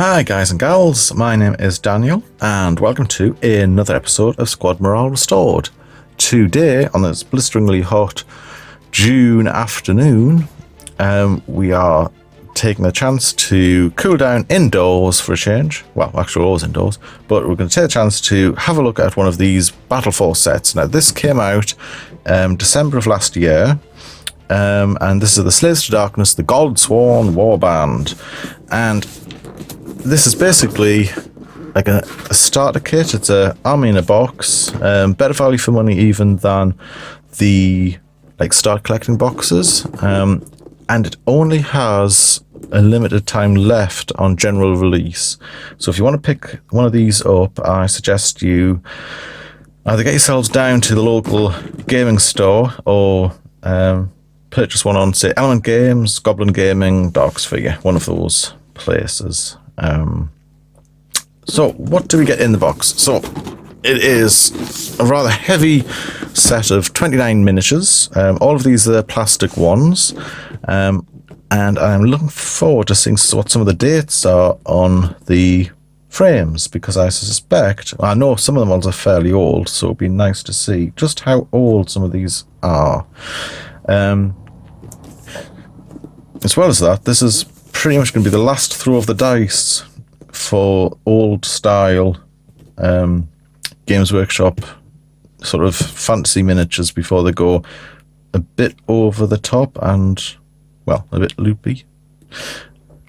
Hi guys and gals, my name is Daniel and welcome to another episode of Squad Morale Restored. Today, on this blisteringly hot June afternoon, we are taking a chance to cool down indoors for a change. Well, actually always indoors, but we're going to take a chance to have a look at one of these Battle Force sets. Now this came out December of last year, and this is the Slaves to Darkness, the Godsworn Warband, and this is basically like a starter kit. It's an army in a box, better value for money even than the start collecting boxes, and it only has a limited time left on general release. So if you want to pick one of these up, I suggest you either get yourselves down to the local gaming store or purchase one on, say, Element Games, Goblin Gaming, Darksphere, one of those places. So what do we get in the box? So it is a rather heavy set of 29 miniatures. All of these are plastic ones, and I'm looking forward to seeing what some of the dates are on the frames, because I suspect, I know some of them ones are fairly old, so it'd be nice to see just how old some of these are. As well as that, this is pretty much going to be the last throw of the dice for old style Games Workshop sort of fantasy miniatures before they go a bit over the top and, well, a bit loopy.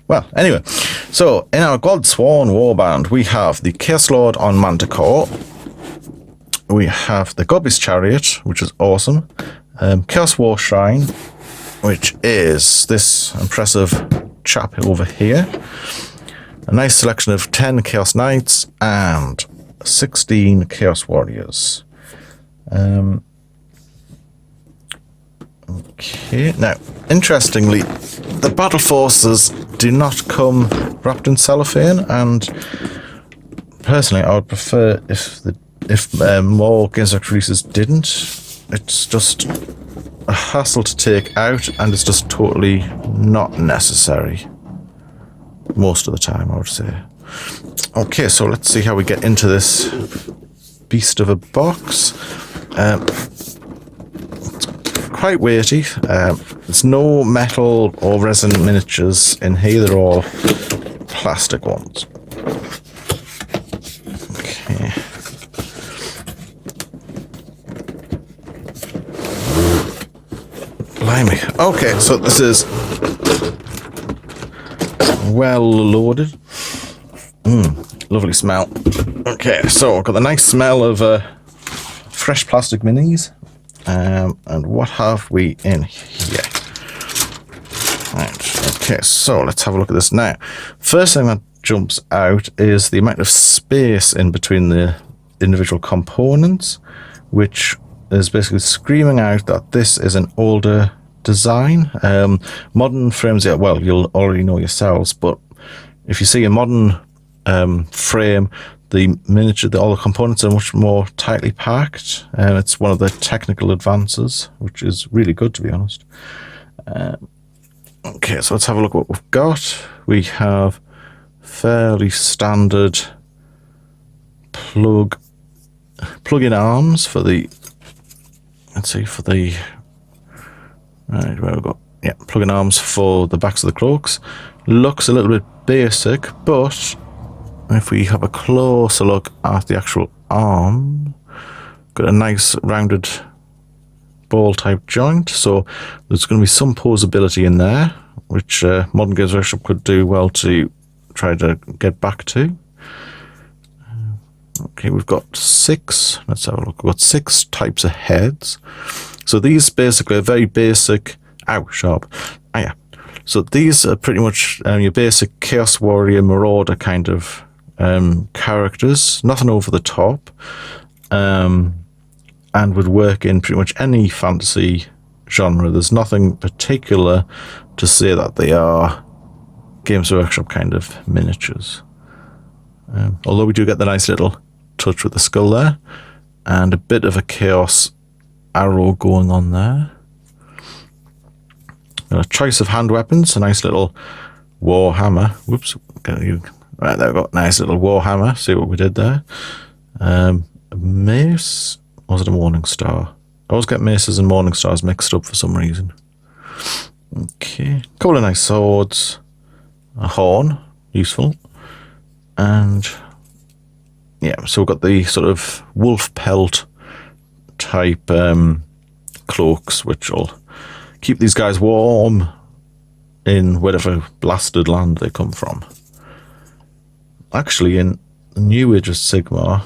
Well, anyway, so in our Godsworn Warband, we have the Chaos Lord on Manticore. We have the Godbeast Chariot, which is awesome. Chaos War Shrine, which is this impressive chap over here. A nice selection of 10 Chaos Knights and 16 Chaos Warriors. Okay, now, interestingly, the Battle Forces do not come wrapped in cellophane, and personally, I would prefer if more Games Workshop releases didn't. It's just a hassle to take out, and it's just totally not necessary. Most of the time, I would say. Okay, so let's see how we get into this beast of a box. It's quite weighty. There's no metal or resin miniatures in here. They're all plastic ones. Okay. Blimey. Okay, so this is well loaded. Lovely smell. Okay, so I've got the nice smell of fresh plastic minis. And what have we in here? Right, okay, so let's have a look at this now. First thing that jumps out is the amount of space in between the individual components, which is basically screaming out that this is an older design. Modern frames, yeah, well, you'll already know yourselves, but if you see a modern frame, the miniature, all the components are much more tightly packed, and it's one of the technical advances, which is really good, to be honest. Okay, so let's have a look at what we've got. We have fairly standard plug-in arms for the, let's see, for the, right, where we got, yeah, plug-in arms for the backs of the cloaks. Looks a little bit basic, but if we have a closer look at the actual arm, got a nice rounded ball type joint, so there's going to be some posability in there, which Modern Games Workshop could do well to try to get back to. Okay, we've got 6, let's have a look, we've got 6 types of heads. So these basically are very basic, so these are pretty much your basic Chaos Warrior Marauder kind of characters, nothing over the top, and would work in pretty much any fantasy genre. There's nothing particular to say that they are Games Workshop kind of miniatures. Although we do get the nice little touch with the skull there, and a bit of a Chaos arrow going on there. And a choice of hand weapons, a nice little Warhammer. Whoops, Right, there we go. Nice little Warhammer. See what we did there. A mace. Or was it a Morning Star? I always get maces and Morning Stars mixed up for some reason. Okay. Couple of nice swords. A horn. Useful. And yeah, so we've got the sort of wolf pelt type cloaks, which will keep these guys warm in whatever blasted land they come from. Actually, in the New Age of Sigmar,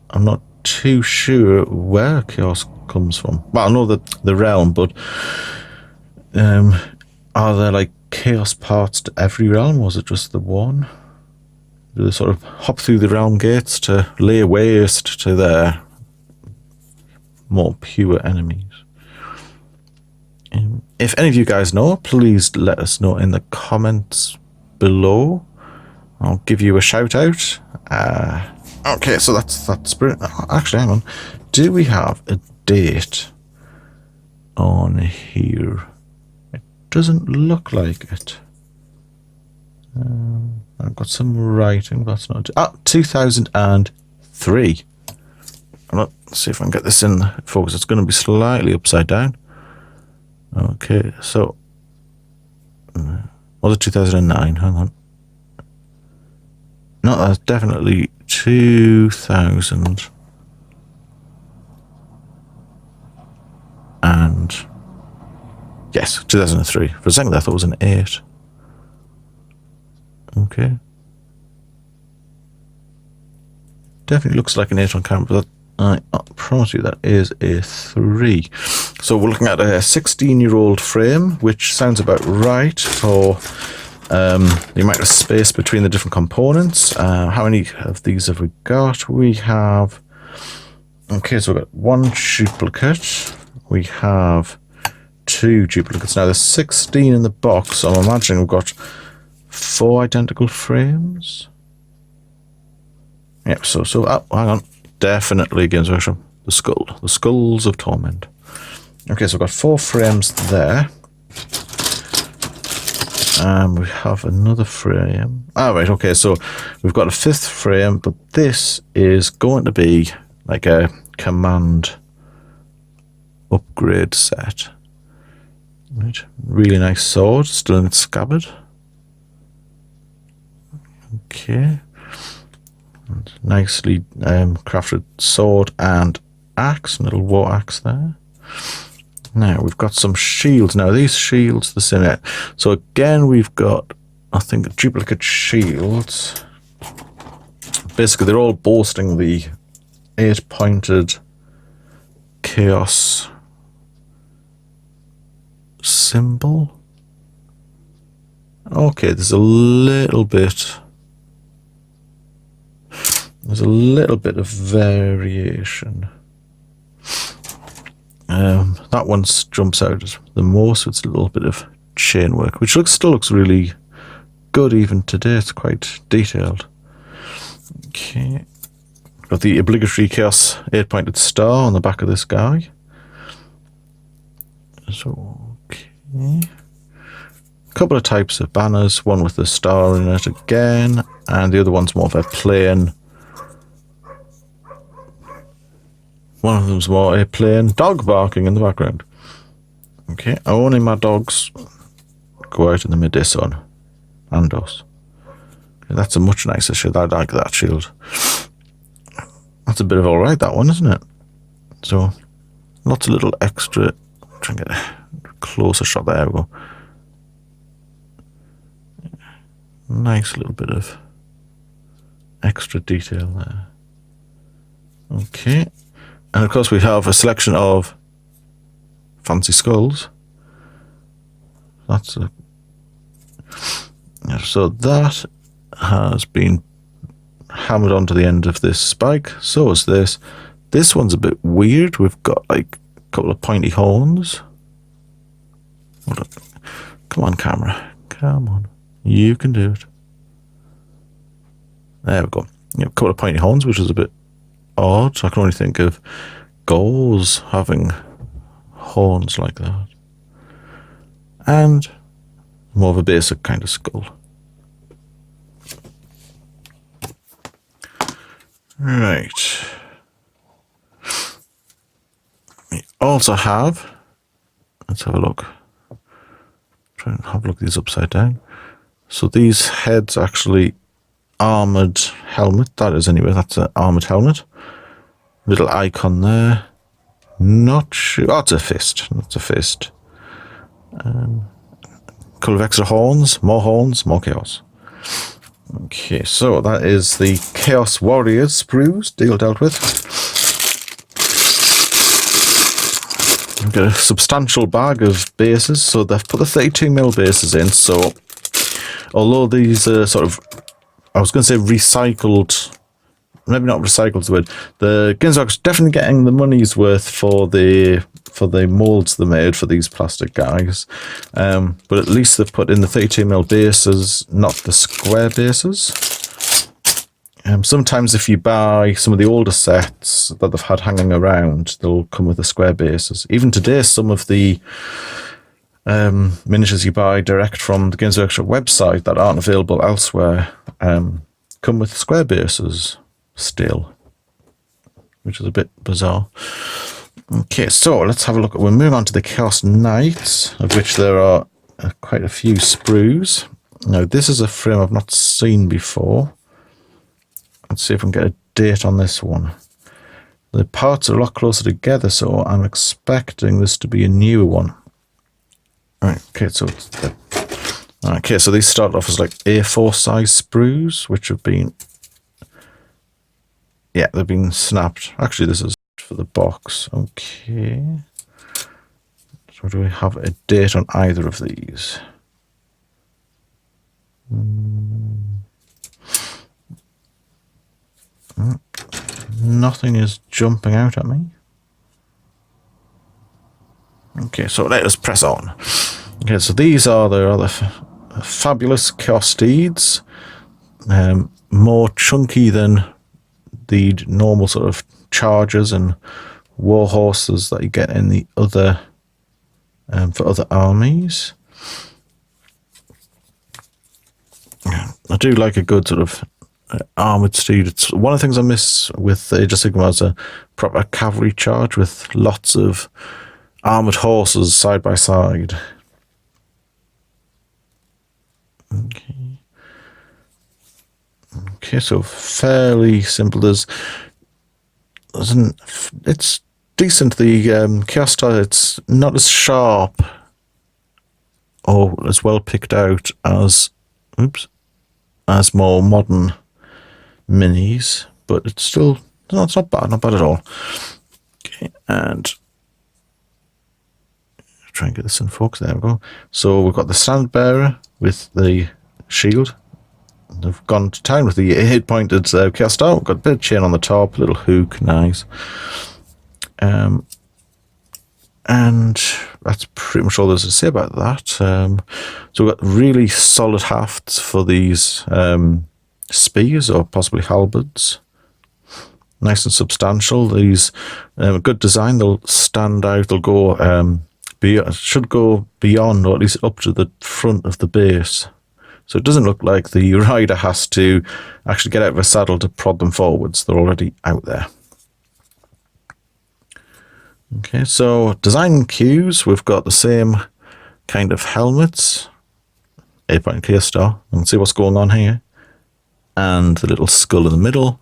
I'm not too sure where chaos comes from. Well, I know that the realm, but are there like chaos parts to every realm, or is it just the one? Do they sort of hop through the realm gates to lay waste to their more pure enemies? If any of you guys know, please let us know in the comments below. I'll give you a shout out. Okay, so that's spirit. Actually, hang on. Do we have a date on here? It doesn't look like it. I've got some writing. That's not. 2003. Let's see if I can get this in focus. It's going to be slightly upside down. Okay, so was it 2009? Hang on. No, that's definitely 2000. And yes, 2003. For a second, I thought it was an 8. Okay. Definitely looks like an 8 on camera, but I promise you that is a 3. So we're looking at a 16-year-old frame, which sounds about right for the amount of space between the different components. How many of these have we got? We have... Okay, so we've got 1 duplicate. We have 2 duplicates. Now there's 16 in the box, so I'm imagining we've got 4 identical frames. Yep, so hang on. Definitely Games Workshop. The Skulls of Torment. Okay, so I've got 4 frames there. And we have another frame. Right, okay, so we've got a 5th frame, but this is going to be like a command upgrade set. Right, really nice sword, still in its scabbard. Okay. And nicely crafted sword and axe, little war axe there. Now we've got some shields. Now these shields, the same. So again, we've got, I think, duplicate shields. Basically, they're all boasting the 8-pointed chaos symbol. Okay, there's a little bit. There's a little bit of variation. That one jumps out the most. It's a little bit of chain work, which still looks really good even today. It's quite detailed. Okay. Got the obligatory chaos 8-pointed star on the back of this guy. So, okay. A couple of types of banners. One with the star in it again, and the other one's more of a plain. One of them's more a plain dog barking in the background. Okay, only my dogs go out in the midday sun. And us. Okay, that's a much nicer shield. I like that shield. That's a bit of alright, that one, isn't it? So, lots of little extra. Try and get a closer shot. There we go. Nice little bit of extra detail there. Okay. And of course we have a selection of fancy skulls. That's a... So that has been hammered onto the end of this spike. So is this. This one's a bit weird. We've got like a couple of pointy horns. Hold on. Come on, camera. Come on. You can do it. There we go. A couple of pointy horns, which is a bit odd. I can only think of ghouls having horns like that. And more of a basic kind of skull. Right. We also have, let's have a look. Try and have a look at these upside down. So these heads actually armored helmet. That is anyway, that's an armored helmet. Little icon there. Not sure. Oh, it's a fist. That's a fist. Couple of extra horns, more chaos. Okay, so that is the Chaos Warriors sprues dealt with. We've got a substantial bag of bases, so they've put the 32mm bases in, so although these are sort of, I was going to say recycled, maybe not recycled is the word, the Ginsburg's definitely getting the money's worth for the molds they made for these plastic guys, but at least they've put in the 32mm bases, not the square bases. Sometimes if you buy some of the older sets that they've had hanging around, they'll come with the square bases. Even today, some of the miniatures you buy direct from the Games Workshop website that aren't available elsewhere come with square bases still, which is a bit bizarre. Okay, so let's have a look. We'll move on to the Chaos Knights, of which there are quite a few sprues. Now, this is a frame I've not seen before. Let's see if we can get a date on this one. The parts are a lot closer together, so I'm expecting this to be a newer one. Right, okay, so okay, so these start off as like A4 size sprues, which have been, yeah, they've been snapped. Actually, this is for the box. Okay. So do we have a date on either of these? Nothing is jumping out at me. Okay, so let us press on. Okay, so these are the rather fabulous Chaos Steeds. More chunky than the normal sort of chargers and war horses that you get in the other for other armies. I do like a good sort of armored steed. It's one of the things I miss with Age of Sigmar as a proper cavalry charge with lots of armored horses side by side. Okay, so fairly simple. It's decent. The Chaos style, it's not as sharp or as well picked out as more modern minis, but it's still, no, it's not bad at all. Okay, and try and get this in focus. There we go. So we've got the standard bearer with the shield. They've gone to town with the 8-pointed Chaos Star. We've got a bit of chain on the top, little hook, nice. And that's pretty much all there's to say about that. So we've got really solid hafts for these spears or possibly halberds. Nice and substantial. These good design. They'll stand out. They'll go should go beyond, or at least up to the front of the base. So it doesn't look like the rider has to actually get out of a saddle to prod them forwards. They're already out there. Okay, so design cues. We've got the same kind of helmets. 8-point clear star. You can see what's going on here. And the little skull in the middle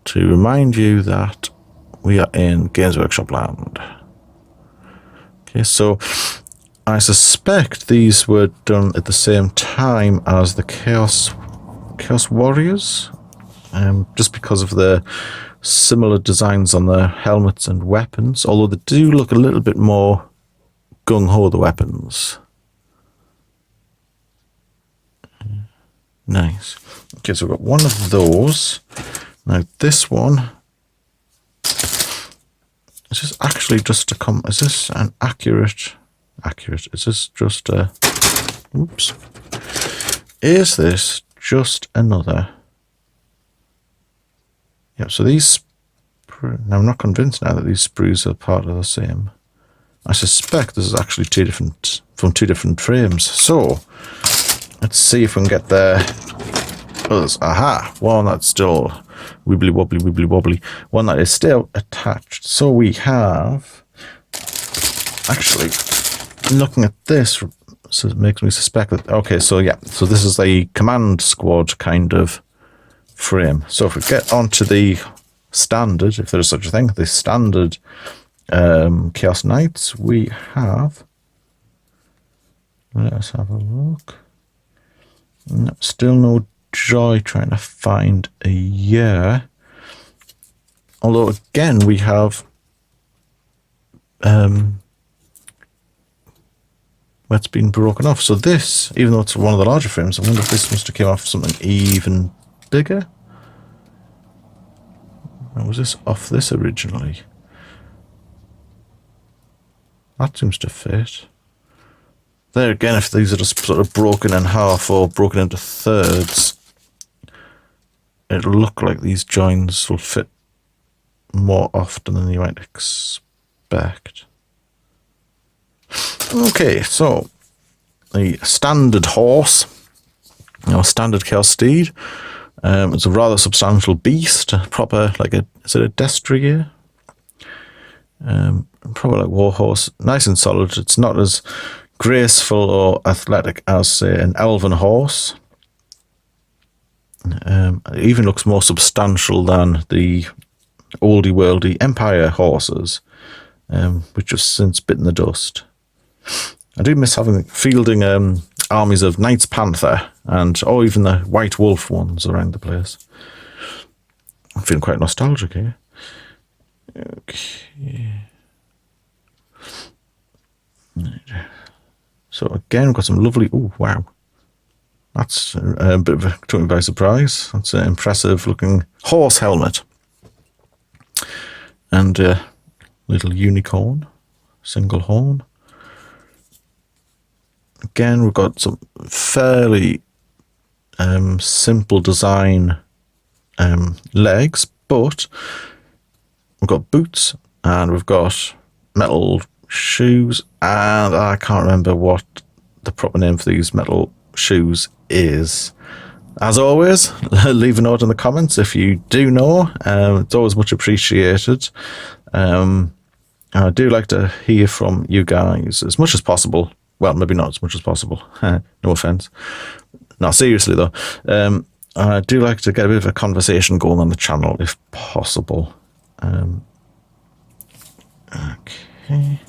to remind you that we are in Games Workshop land. Okay, so I suspect these were done at the same time as the Chaos Warriors, just because of the similar designs on their helmets and weapons, although they do look a little bit more gung-ho, the weapons. Nice. Okay, so we've got one of those. Now this one, is this actually just a is this an accurate, is this just a, oops, is this just another, yeah, so these, now I'm not convinced now that these sprues are part of the same. I suspect this is actually from two different frames, so let's see if we can get there. Aha, one that's still wibbly wobbly one that is still attached. So we have, actually, looking at this, so it makes me suspect that, okay, so yeah, so this is a command squad kind of frame. So if we get onto the standard, if there is such a thing, the standard Chaos Knights, we have, let us have a look. No, still no joy trying to find a year. Although again, we have it's been broken off. So this, even though it's one of the larger frames, I wonder if this must have came off something even bigger. Or was this off this originally? That seems to fit. There again, if these are just sort of broken in half or broken into thirds, it'll look like these joins will fit more often than you might expect. Okay, so the standard horse, standard Chaos Steed, it's a rather substantial beast, proper, like is it a destrier? Probably like warhorse, nice and solid. It's not as graceful or athletic as, say, an elven horse. It even looks more substantial than the oldie worldy Empire horses, which have since bitten the dust. I do miss fielding armies of Knights Panther or even the White Wolf ones around the place. I'm feeling quite nostalgic here. Okay. So again, we've got some lovely. Oh wow, that's a bit of took me by surprise. That's an impressive looking horse helmet, and a little unicorn, single horn. Again, we've got some fairly simple design legs, but we've got boots and we've got metal shoes, and I can't remember what the proper name for these metal shoes is. As always, leave a note in the comments if you do know. It's always much appreciated. I do like to hear from you guys as much as possible. Well, maybe not as much as possible. No offense. No, seriously though. I do like to get a bit of a conversation going on the channel if possible. Okay.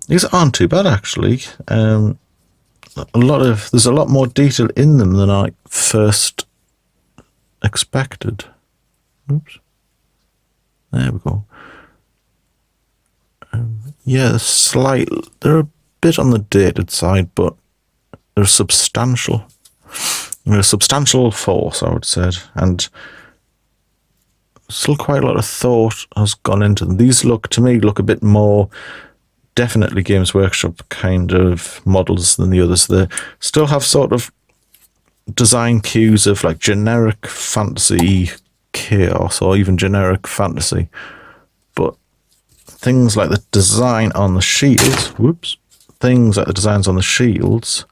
These aren't too bad actually. There's a lot more detail in them than I first expected. Oops. There we go. Yeah, they're a bit on the dated side, but they're substantial. They're a substantial force, I would say, and still quite a lot of thought has gone into them. These to me look a bit more definitely Games Workshop kind of models than the others. They still have sort of design cues of like generic fantasy chaos or even generic fantasy, but things like the design on the shields, things like the designs on the shields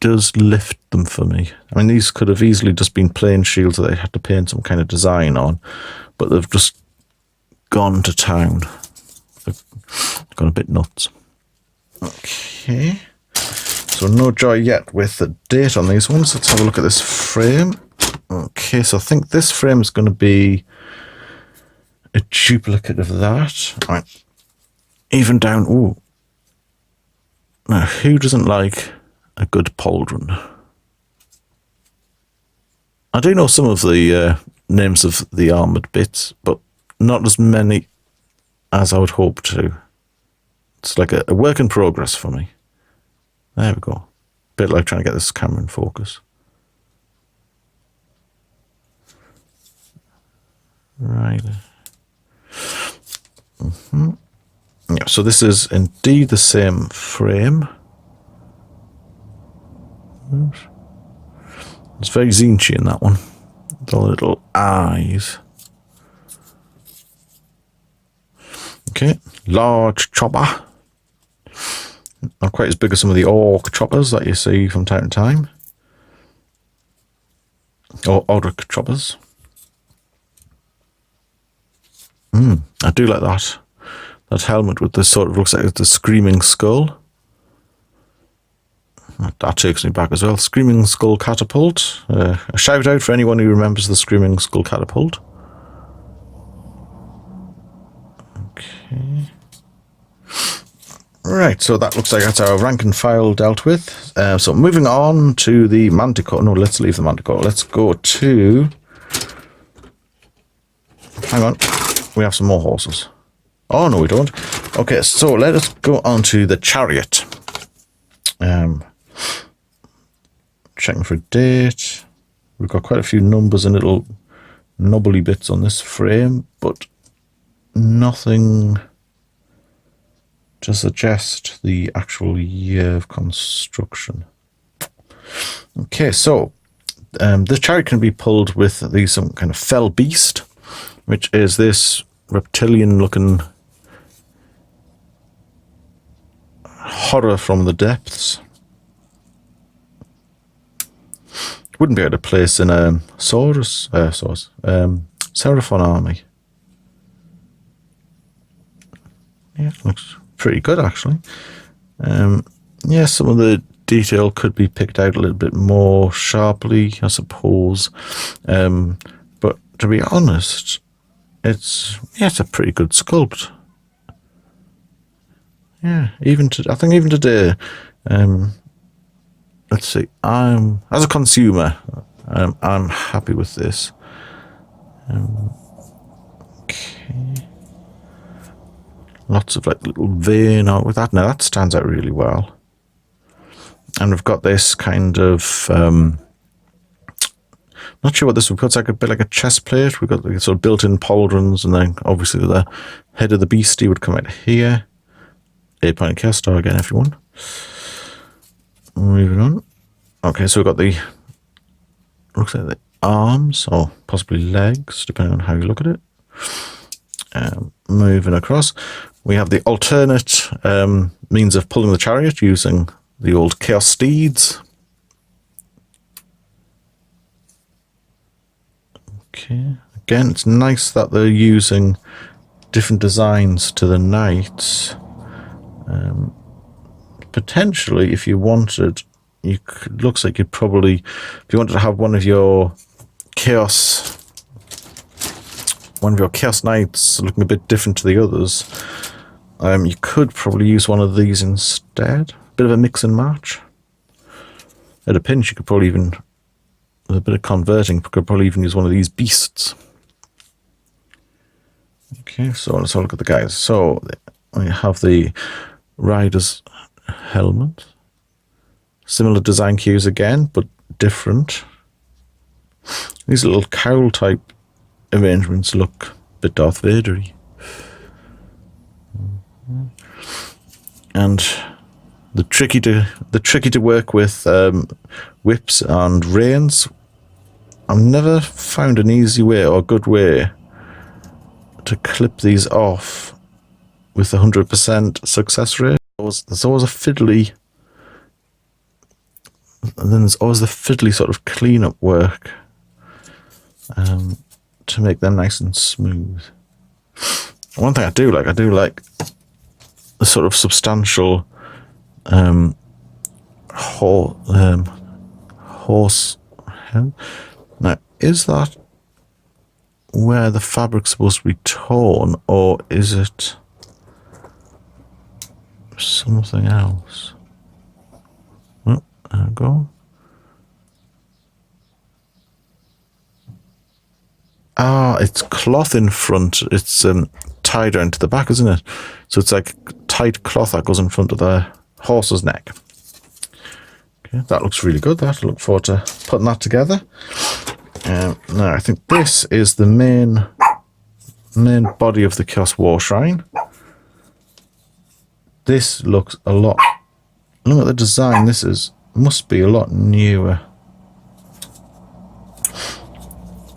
does lift them for me. I mean, these could have easily just been plain shields that they had to paint some kind of design on, but they've just gone to town. They've gone a bit nuts. Okay. So no joy yet with the date on these ones. Let's have a look at this frame. Okay, so I think this frame is going to be a duplicate of that. All right. Even down. Ooh. Now, who doesn't like a good pauldron? I do know some of the names of the armoured bits, but not as many as I would hope to. It's like a work in progress for me. There we go. Bit like trying to get this camera in focus. Right. Yeah, so this is indeed the same frame. Oops. It's very Zinchi in that one. The little eyes. Okay, large chopper. Not quite as big as some of the orc choppers that you see from time to time. Or Audric choppers. I do like that. That helmet with this sort of looks like it's a screaming skull. That takes me back as well. Screaming Skull Catapult. A shout out for anyone who remembers the Screaming Skull Catapult. Okay. Right, so that looks like that's our rank and file dealt with. So moving on to the Manticore. No, let's leave the Manticore. Let's go to... Hang on. We have some more horses. Oh, no, we don't. Okay, so let us go on to the chariot. Checking for date. We've got quite a few numbers and little knobbly bits on this frame, but nothing to suggest the actual year of construction. Okay, so the chariot can be pulled with some kind of fell beast, which is this reptilian-looking horror from the depths. Wouldn't be able to place in a Seraphon army. Yeah, looks pretty good actually. Yeah, some of the detail could be picked out a little bit more sharply, I suppose. But to be honest, it's a pretty good sculpt. Yeah, I think even today, let's see. As a consumer, I'm happy with this. Okay, lots of like little vein out with that. Now that stands out really well. And we've got this kind of not sure what this would put. It's like a bit like a chest plate. We've got the sort of built-in pauldrons, and then obviously the head of the beastie would come out here. 8-point cast star again, everyone. Moving on. Okay, so we've got the, looks like the arms, or possibly legs, depending on how you look at it. Moving across, we have the alternate means of pulling the chariot using the old chaos steeds. Okay, again, it's nice that they're using different designs to the knights. Potentially, if you wanted, looks like you'd probably, if you wanted to have one of your chaos knights looking a bit different to the others, you could probably use one of these instead. Bit of a mix and match. At a pinch, you could probably even, with a bit of converting, could probably even use one of these beasts. Okay, so let's have a look at the guys. So we have the rider's helmet. Similar design cues again, but different. These little cowl type arrangements look a bit Darth Vader-y. And the tricky to work with whips and reins. I've never found an easy way or a good way to clip these off with 100% success rate. There's always a fiddly, and then there's always the fiddly sort of cleanup work to make them nice and smooth. One thing I do like the sort of substantial horse head. Now, is that where the fabric's supposed to be torn, or is it something else? Oh, there we go. Ah, it's cloth in front. It's tied around to the back, isn't it? So it's like tight cloth that goes in front of the horse's neck. Okay, that looks really good. I look forward to putting that together. Now, I think this is the main body of the Chaos War Shrine. This looks a lot... Look at the design. This must be a lot newer.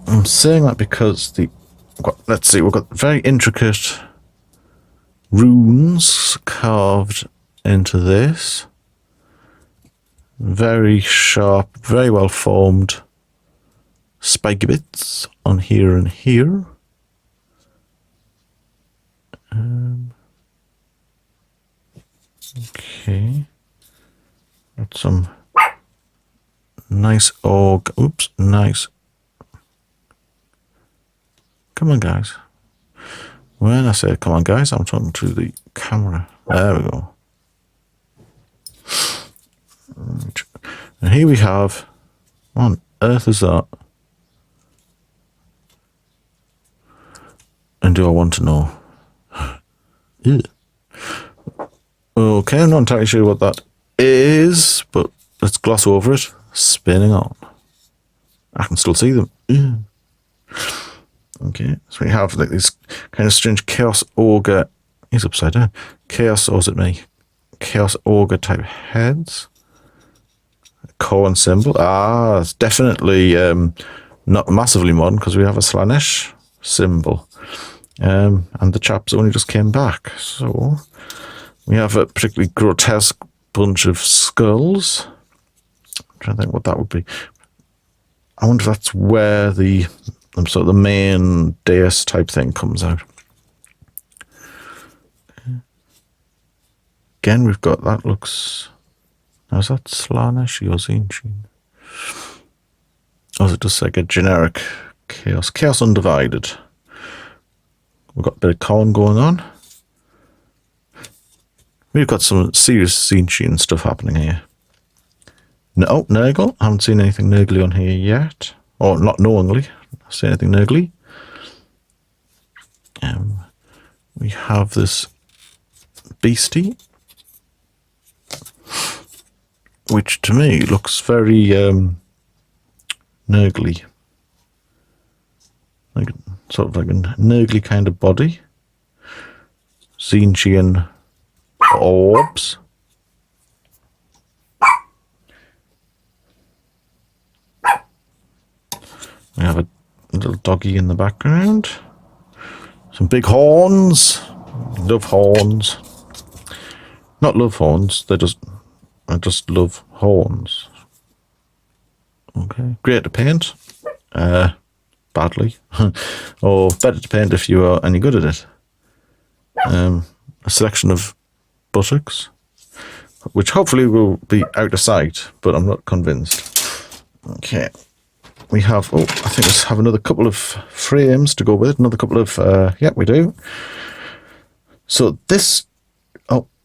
I'm saying that because let's see, we've got very intricate runes carved into this. Very sharp, very well formed spiky bits on here and here. Okay. Got some nice oops, nice. Come on, guys. When I say come on, guys, I'm talking to the camera. There we go. And here we have, what on earth is that? And do I want to know? Ew. Okay, I'm not entirely sure what that is, but let's gloss over it. Spinning on. I can still see them. Ew. Okay, so we have like this kind of strange Chaos Ogre. He's upside down. Chaos, or is it me? Chaos Ogre type heads. Corn symbol. Ah, it's definitely not massively modern because we have a Slaanesh symbol. And the chaps only just came back. So we have a particularly grotesque bunch of skulls. I'm trying to think what that would be. I wonder if that's where the sort of the main dais type thing comes out. Again, we've got that looks. Now, is that Slaanesh or Tzeentch? Or is it just like a generic Chaos? Chaos Undivided. We've got a bit of corn going on. We've got some serious Tzeentch stuff happening here. No, Nurgle. I haven't seen anything Nurgly on here yet. Or not knowingly. I've seen anything Nurgly. We have this beastie, which to me looks very Nurgly. Like, sort of like a Nurgly kind of body. Tzeentchian orbs. We have a little doggy in the background. Some big horns. Love horns. Not love horns. I just love horns. Okay. Great to paint. Badly. Or better to paint if you are any good at it. A selection of buttocks, which hopefully will be out of sight, but I'm not convinced. Okay. We have, I think we have another couple of frames to go with it. Another couple of, yeah, we do. So this,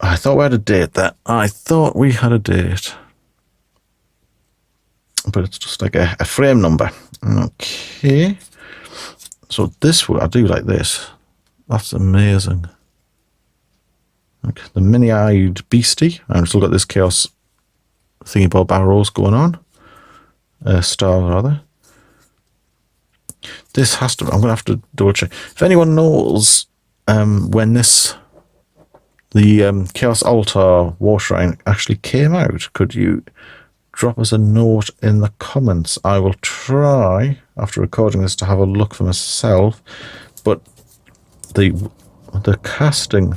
I thought we had a date there. I thought we had a date. But it's just like a frame number. Okay. So this, I do like this. That's amazing. Like the mini-eyed beastie. I've still got this chaos thingy bob arrows going on. Star rather. This has to, I'm going to have to double check. If anyone knows when the Chaos Altar War Shrine actually came out, could you drop us a note in the comments? I will try, after recording this, to have a look for myself. But the casting,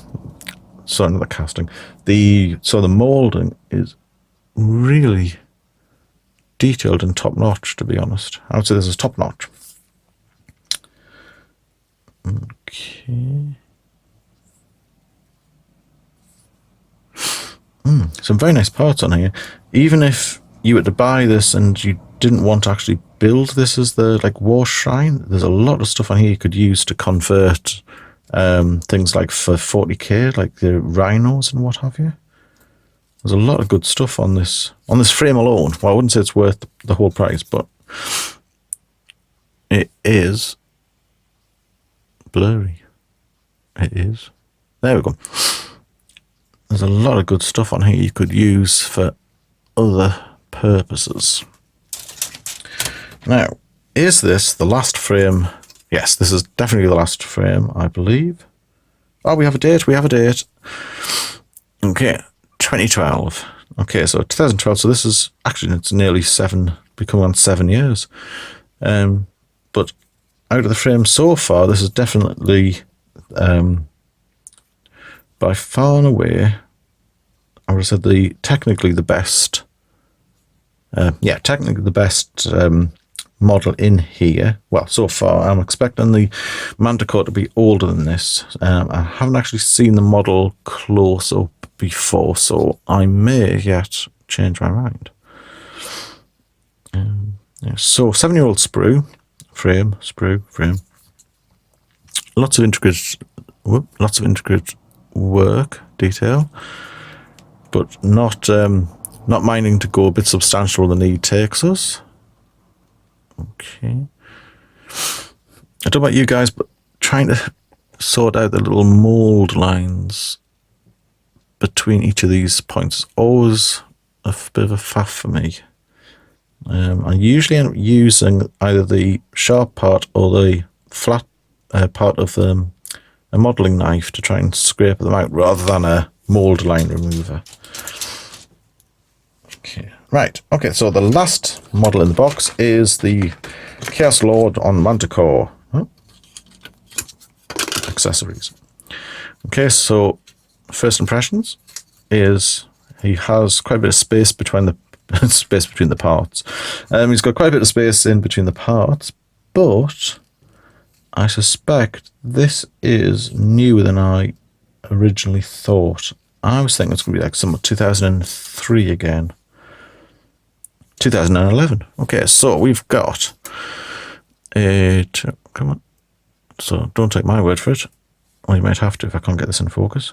sorry, not the casting, the moulding is really detailed and top-notch, to be honest. I would say this is top-notch. Okay. Some very nice parts on here. Even if you were to buy this and you didn't want to actually build this as the like war shrine, there's a lot of stuff on here you could use to convert things like for 40k, like the rhinos and what have you. There's a lot of good stuff on this frame alone. Well, I wouldn't say it's worth the whole price, but it is blurry. It is. There we go. There's a lot of good stuff on here you could use for other purposes. Now, is this the last frame? Yes, this is definitely the last frame, I believe. Oh, we have a date. We have a date. Okay, 2012. Okay, so 2012. So this is actually, it's nearly becoming on 7 years. But out of the frame so far, this is definitely by far and away I would have said technically the best. Technically the best model in here. Well, so far I'm expecting the Manticore to be older than this. I haven't actually seen the model close up before, so I may yet change my mind. So 7-year-old sprue frame. Lots of intricate work detail, but not minding to go a bit substantial when the need takes us. Okay. I don't know about you guys, but trying to sort out the little mold lines between each of these points is always a bit of a faff for me. I usually end up using either the sharp part or the flat part of a modelling knife to try and scrape them out rather than a mould line remover. Okay, right. Okay, so the last model in the box is the Chaos Lord on Manticore. Accessories. Okay, so first impressions is he has quite a bit of space between the parts. He's got quite a bit of space in between the parts, but I suspect this is newer than I originally thought. I was thinking it's going to be like some 2003 again. 2011. Okay, so we've got it. Come on. So don't take my word for it. Well, you might have to if I can't get this in focus.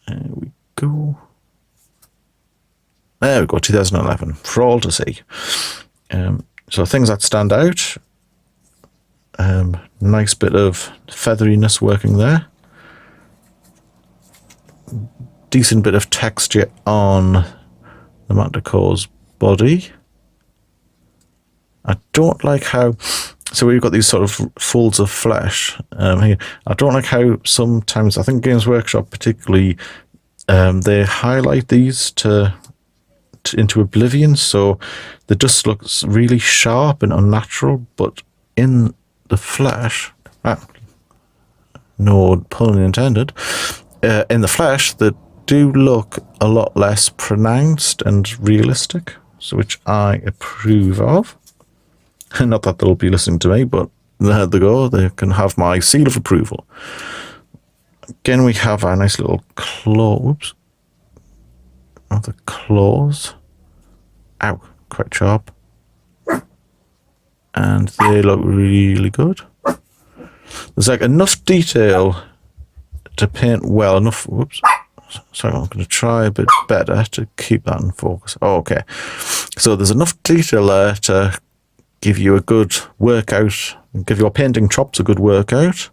There we go. There we go, 2011, for all to see. So things that stand out. Nice bit of featheriness working there. Decent bit of texture on the Manticore's body. I don't like how... So we've got these sort of folds of flesh here. I don't like how sometimes, I think Games Workshop particularly, they highlight these into oblivion, so the dust looks really sharp and unnatural, but in the flesh, no pun intended, in the flesh they do look a lot less pronounced and realistic, so which I approve of. Not that they'll be listening to me, but there they go, they can have my seal of approval. Again, we have a nice little claw, whoops, of the claws. Ow, quite sharp. And they look really good. There's like enough detail to paint well enough. Whoops. Sorry, I'm going to try a bit better to keep that in focus. Oh, okay. So there's enough detail there to give you a good workout, give your painting chops a good workout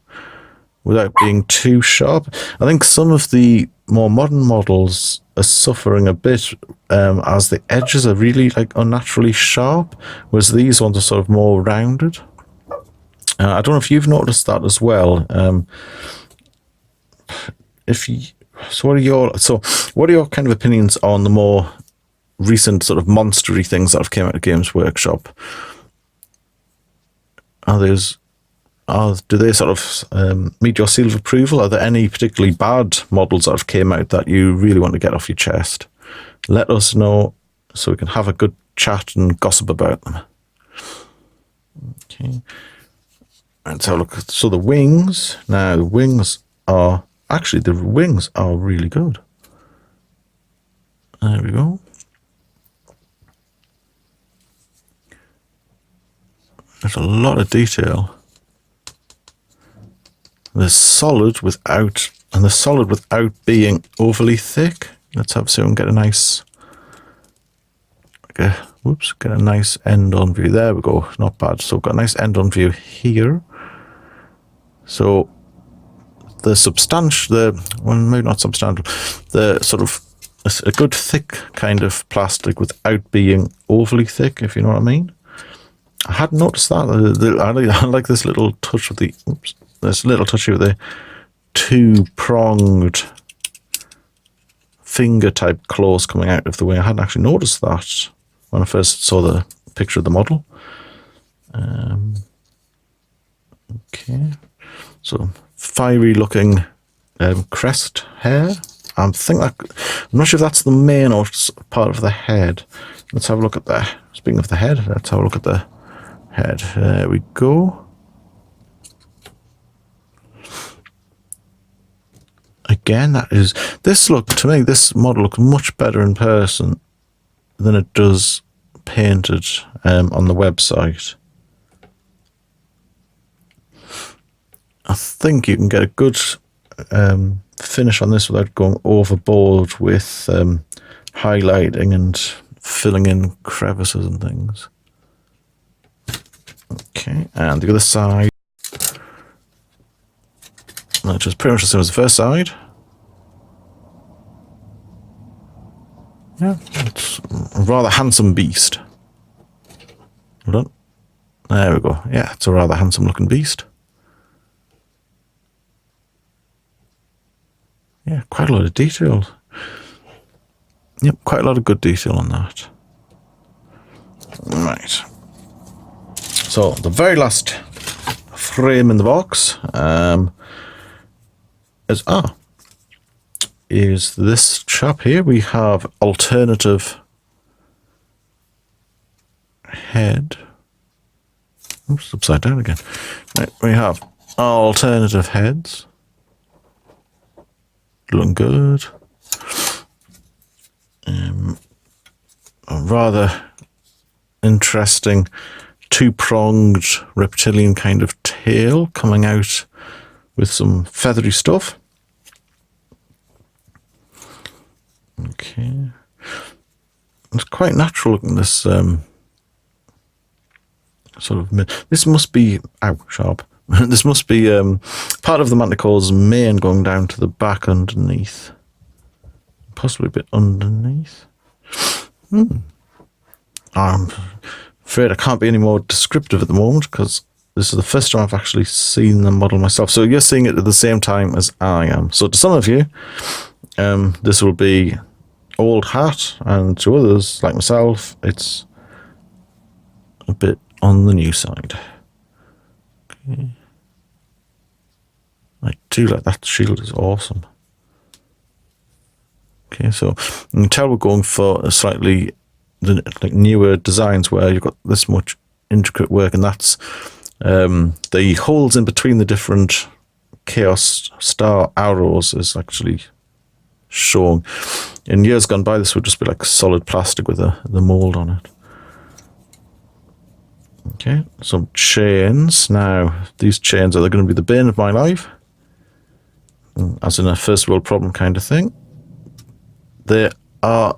without being too sharp. I think some of the more modern models are suffering a bit as the edges are really like unnaturally sharp, whereas these ones are sort of more rounded. I don't know if you've noticed that as well. What are your kind of opinions on the more recent sort of monstery things that have came out of Games Workshop? Do they sort of meet your seal of approval? Are there any particularly bad models that have came out that you really want to get off your chest? Let us know so we can have a good chat and gossip about them. Okay. Let's have a look. So the wings. Now the wings are really good. There we go. There's a lot of detail. They're solid without being overly thick. Let's have so we can get a nice, get a nice end on view. There we go. Not bad. So got a nice end on view here. So maybe not substantial. The sort of a good thick kind of plastic without being overly thick, if you know what I mean. I hadn't noticed that. I like this little touch of this little touch of the two-pronged finger type claws coming out of the wing. I hadn't actually noticed that when I first saw the picture of the model. Okay, so fiery looking crest hair. I think that I'm not sure if that's the mane or part of the head. Let's have a look at that. Speaking of the head, let's have a look at the head. There we go. Again, this model looks much better in person than it does painted on the website. I think you can get a good finish on this without going overboard with highlighting and filling in crevices and things. Okay, and the other side, which is pretty much the same as the first side. Yeah, it's a rather handsome beast. Hold on. There we go. Yeah, it's a rather handsome looking beast. Yeah, quite a lot of detail. Yep, quite a lot of good detail on that. Right. So, the very last frame in the box is this chap here. We have alternative head. Oops, upside down again. Right, we have alternative heads. Looking good. A rather interesting two-pronged reptilian kind of tail coming out with some feathery stuff. Okay. It's quite natural looking, this sort of... This must be... Ow, sharp. This must be part of the Manticore's mane going down to the back underneath. Possibly a bit underneath. I'm afraid I can't be any more descriptive at the moment because this is the first time I've actually seen the model myself. So you're seeing it at the same time as I am. So to some of you, this will be old hat, and to others, like myself, it's a bit on the new side. Okay. I do like that shield, is awesome. Okay, so you can tell we're going for a slightly newer designs where you've got this much intricate work, and that's the holes in between the different Chaos Star arrows is actually showing. In years gone by, this would just be like solid plastic with the mold on it. Okay, some chains. Now, these chains are going to be the bane of my life, as in a first world problem kind of thing. They are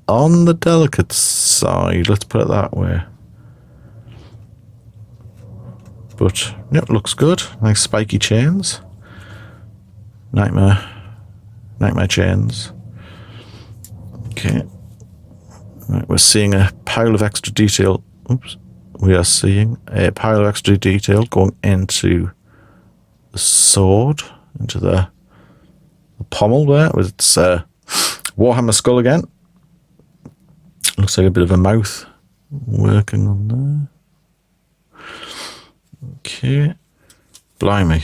on the delicate side, let's put it that way. But, yep, looks good. Nice spiky chains. Nightmare chains. Okay. Right, we're seeing a pile of extra detail. Oops. We are seeing a pile of extra detail going into the sword, into the pommel there, with its Warhammer skull again. Looks like a bit of a mouth working on there. Okay. Blimey.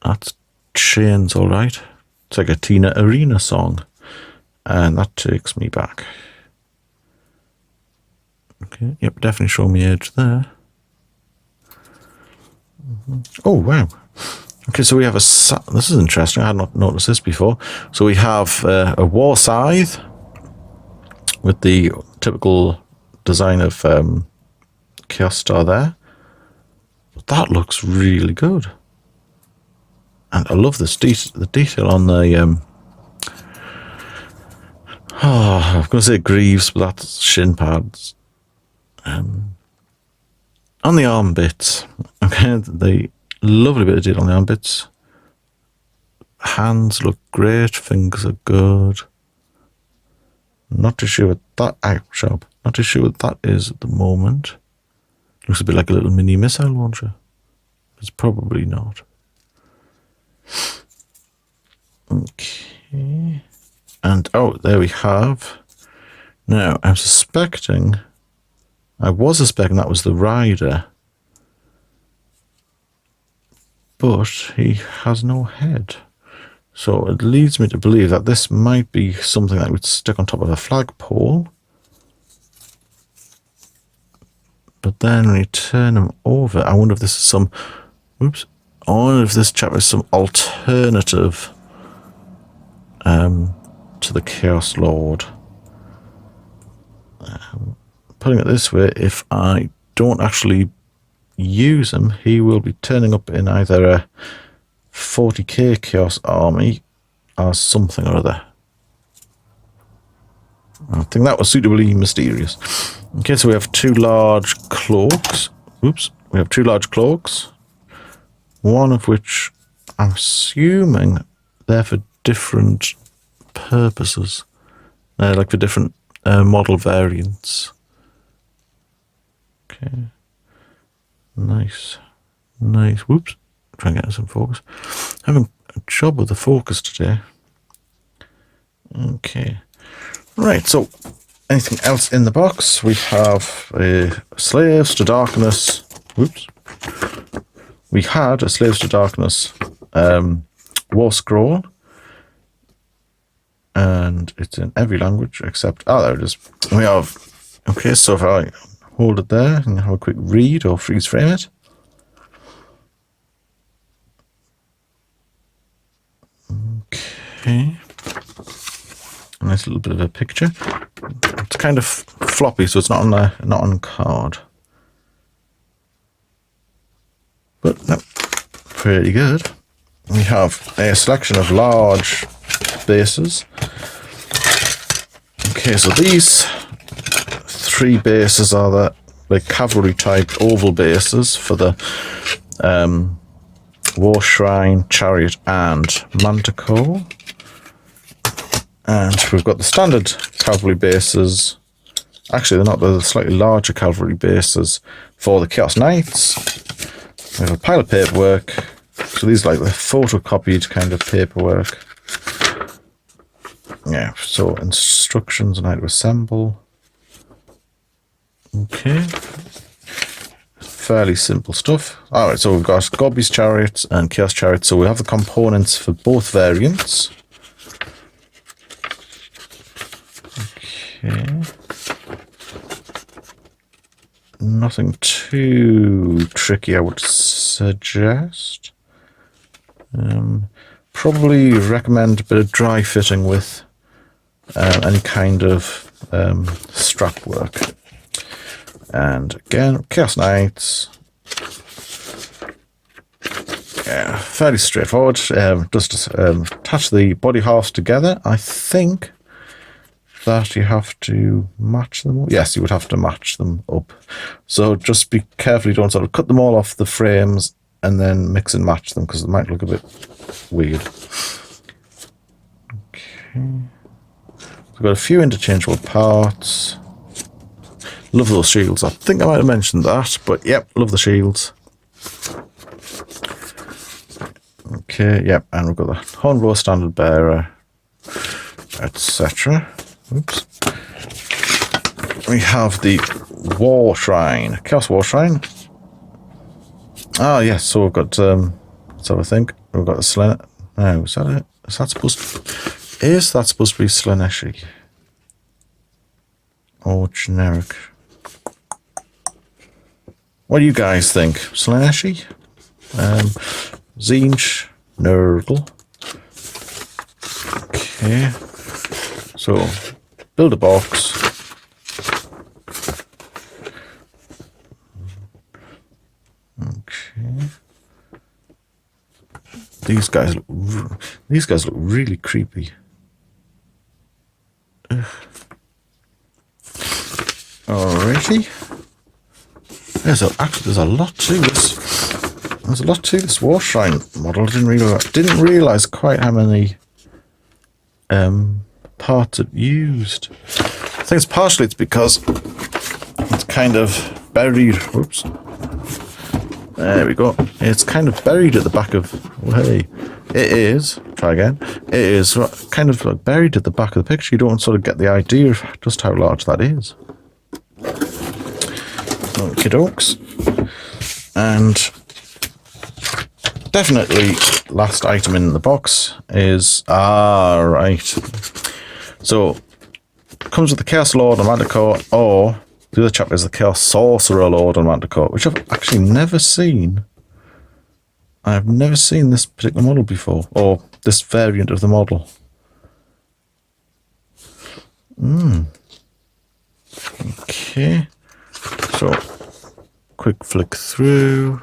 That's chains, all right. It's like a Tina Arena song. And that takes me back. Okay, yep, definitely showing me edge there. Oh, wow. Okay, so we have this is interesting. I had not noticed this before. So we have a war scythe with the typical design of Chaos Star there. That looks really good. And I love this the detail on the... I was going to say greaves, but that's shin pads. On the arm bits, okay, the lovely bit of detail on the arm bits. Hands look great, fingers are good. Not too sure what that... Ow, sharp. Not too sure what that is at the moment. Looks a bit like a little mini missile launcher. It's probably not. Okay. And, oh, there we have. Now, I was suspecting that was the rider. But he has no head. So it leads me to believe that this might be something that would stick on top of a flagpole. But then when you turn them over, I wonder if this is some... Oops. I wonder if this chap is some alternative to the Chaos Lord. Putting it this way, if I don't actually use him, he will be turning up in either a 40k Chaos Army or something or other. I think that was suitably mysterious. Okay, so we have two large cloaks. Oops, we have two large cloaks. One of which I'm assuming they're for different purposes. Like for different model variants. Okay. Nice. Nice. Whoops. Try and get some focus. Having a job with the focus today. Okay. Right, so anything else in the box? We have Slaves to Darkness. Whoops. We had a Slaves to Darkness war scroll. And it's in every language except... Oh, there it is. We have... Okay, so if I hold it there and have a quick read or freeze frame it. Okay. A nice little bit of a picture. It's kind of floppy, so it's not on card. But no, pretty good. We have a selection of large bases. Okay, so these three bases are the cavalry type oval bases for the War Shrine, Chariot, and Manticore. And we've got the standard cavalry bases. Actually, they're not. They're the slightly larger cavalry bases for the Chaos Knights. We have a pile of paperwork. So these are like the photocopied kind of paperwork. Yeah, so instructions on how to assemble. Okay. Fairly simple stuff. Alright, so we've got Gobby's Chariots and Chaos Chariots. So we have the components for both variants. Okay. Nothing too tricky, I would suggest. Probably recommend a bit of dry fitting with any kind of strap work. And again, Chaos Knights. Yeah, fairly straightforward. Just attach the body halves together. I think that you have to match them. Yes, you would have to match them up. So just be careful you don't sort of cut them all off the frames and then mix and match them, because it might look a bit weird. Okay. We've got a few interchangeable parts. Love those shields. I think I might have mentioned that, but yep, love the shields. Okay, yep, and we've got the Hornblower Standard Bearer, etc. Oops. We have the War Shrine, Chaos War Shrine. Ah, yes, so we've got, so I think we've got the Slaaneshi. No, is that it? Is that supposed to be Slaaneshi? Or generic? What do you guys think? Slaaneshi? Zinj, Nurgle. Okay. So, build a box. Okay. These guys look really creepy. Ugh. Alrighty. There's a lot to this. There's a lot to this War Shrine model. I didn't realize quite how many parts it used. I think it's because it's kind of buried. Whoops. There we go. It's kind of buried at the back of... Well, hey, it is. Try again. It is kind of like buried at the back of the picture. You don't sort of get the idea of just how large that is. Okie dokes. And definitely last item in the box is... right. So, comes with the Chaos Lord on Manticore, or the other chapter is the Chaos Sorcerer Lord on Manticore, which I've actually never seen. I've never seen this particular model before, or this variant of the model. Okay. So, quick flick through.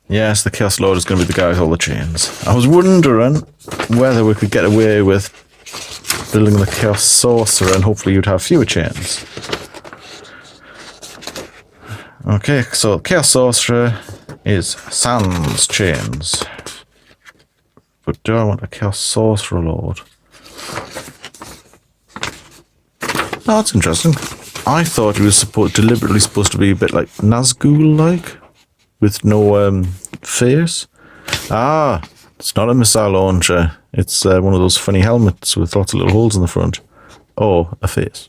Yes, the Chaos Lord is going to be the guy with all the chains. I was wondering whether we could get away with building the Chaos Sorcerer and hopefully you'd have fewer chains. Okay, so Chaos Sorcerer is sans chains. But do I want a Chaos Sorcerer Lord? Oh, that's interesting. I thought he was deliberately supposed to be a bit like Nazgul-like, with no face. Ah, it's not a missile launcher. It's one of those funny helmets with lots of little holes in the front. Or a face.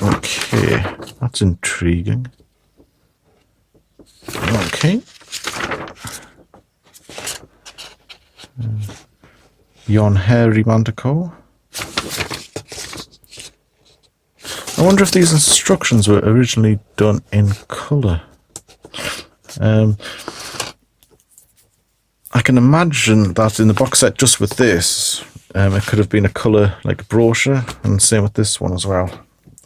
Okay, that's intriguing. Okay. Yon Hairy Manticore. I wonder if these instructions were originally done in colour. I can imagine that in the box set just with this, it could have been a colour like a brochure, and same with this one as well.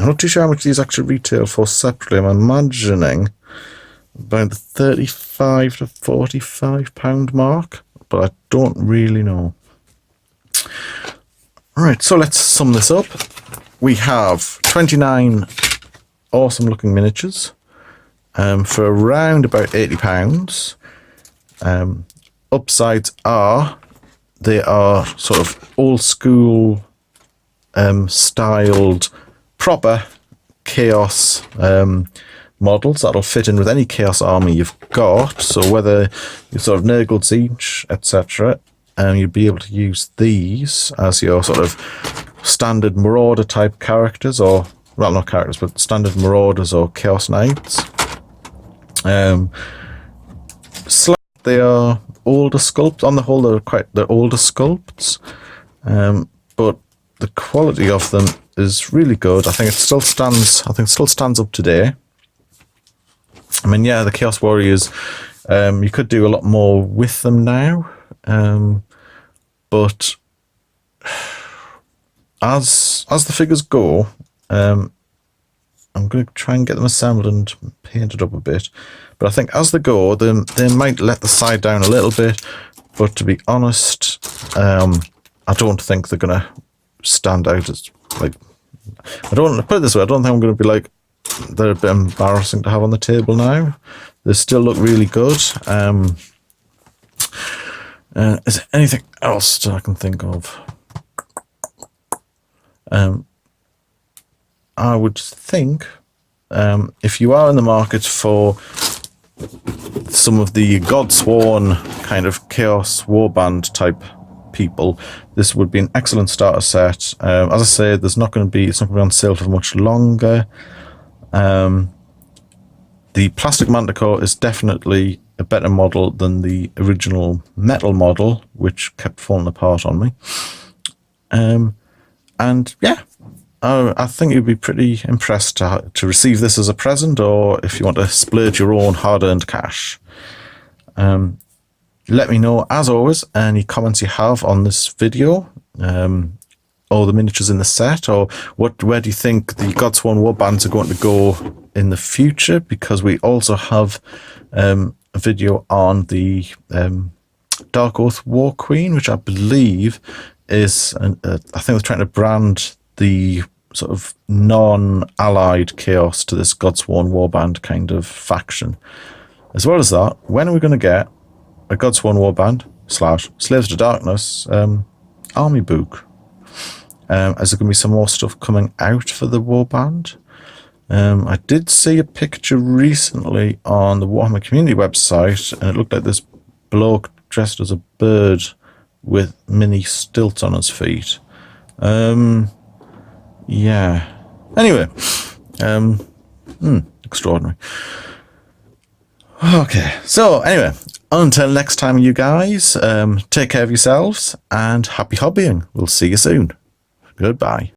I'm not too sure how much these actually retail for separately. I'm imagining about the £35 to £45 mark, but I don't really know. Right, so let's sum this up. We have 29 awesome looking miniatures for around about £80. Upsides are, they are sort of old school styled proper chaos models that'll fit in with any chaos army you've got. So whether you're sort of Nurgle Siege, etc., you'd be able to use these as your sort of standard marauder type characters, or well, not characters, but standard marauders or chaos knights. They are older sculpts. On the whole, they're older sculpts, but the quality of them is really good. I think it still stands up today. I mean, yeah, the Chaos Warriors, you could do a lot more with them now, but as the figures go, I'm going to try and get them assembled and painted up a bit. But I think as they go, they might let the side down a little bit. But to be honest, I don't think they're going to stand out as, like, I don't put it this way, I don't think I'm going to be like, they're a bit embarrassing to have on the table now. They still look really good. Is there anything else that I can think of? I would think if you are in the market for some of the Godsworn kind of Chaos Warband type people, this would be an excellent starter set. As I said, it's not going to be on sale for much longer. The plastic Manticore is definitely a better model than the original metal model, which kept falling apart on me. And yeah, I think you'd be pretty impressed to receive this as a present, or if you want to splurge your own hard-earned cash. Let me know, as always, any comments you have on this video, or the miniatures in the set, or where do you think the Godsworn Warbands are going to go in the future, because we also have a video on the Dark Oath War Queen, which I believe is, I think they're trying to brand the sort of non-allied chaos to this Godsworn Warband kind of faction. As well as that, when are we going to get a Godsworn Warband / Slaves to Darkness army book? Is there going to be some more stuff coming out for the Warband? I did see a picture recently on the Warhammer community website, and it looked like this bloke dressed as a bird with mini stilts on his feet. Yeah. Anyway, Extraordinary. Okay, so anyway, until next time, you guys, take care of yourselves and happy hobbying. We'll see you soon. Goodbye.